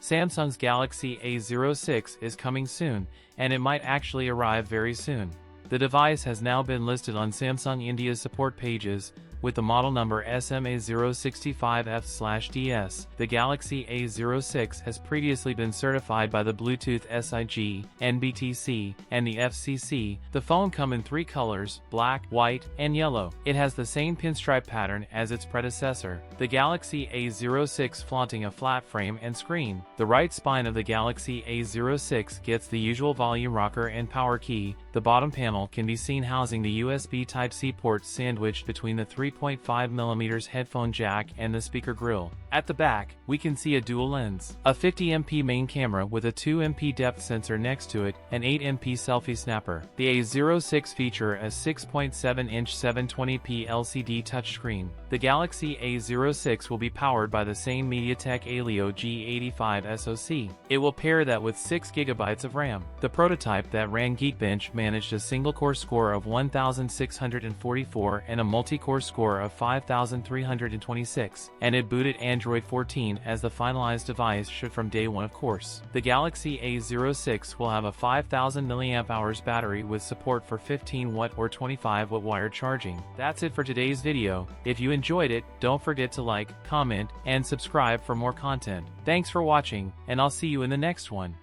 Samsung's Galaxy A06 is coming soon, and it might actually arrive very soon. The device has now been listed on Samsung India's support pages, with the model number SMA065F/DS. The Galaxy A06 has previously been certified by the Bluetooth SIG, NBTC, and the FCC. The phone comes in 3 colors, black, white, and yellow. It has the same pinstripe pattern as its predecessor. The Galaxy A06 flaunting a flat frame and screen. The right spine of the Galaxy A06 gets the usual volume rocker and power key. The bottom panel can be seen housing the USB Type-C port sandwiched between the 3.5mm headphone jack and the speaker grill. At the back, we can see a dual lens, a 50MP main camera with a 2MP depth sensor next to it, an 8MP selfie snapper. The A06 feature a 6.7-inch 720p LCD touchscreen. The Galaxy A06 will be powered by the same MediaTek Helio G85 SoC. It will pair that with 6GB of RAM. The prototype that ran Geekbench managed a single-core score of 1,644 and a multi-core score of 5,326, and it booted Android 14 as the finalized device should from day one of course. The Galaxy A06 will have a 5,000 mAh battery with support for 15W or 25W wired charging. That's it for today's video. If you enjoyed it, don't forget to like, comment, and subscribe for more content. Thanks for watching, and I'll see you in the next one.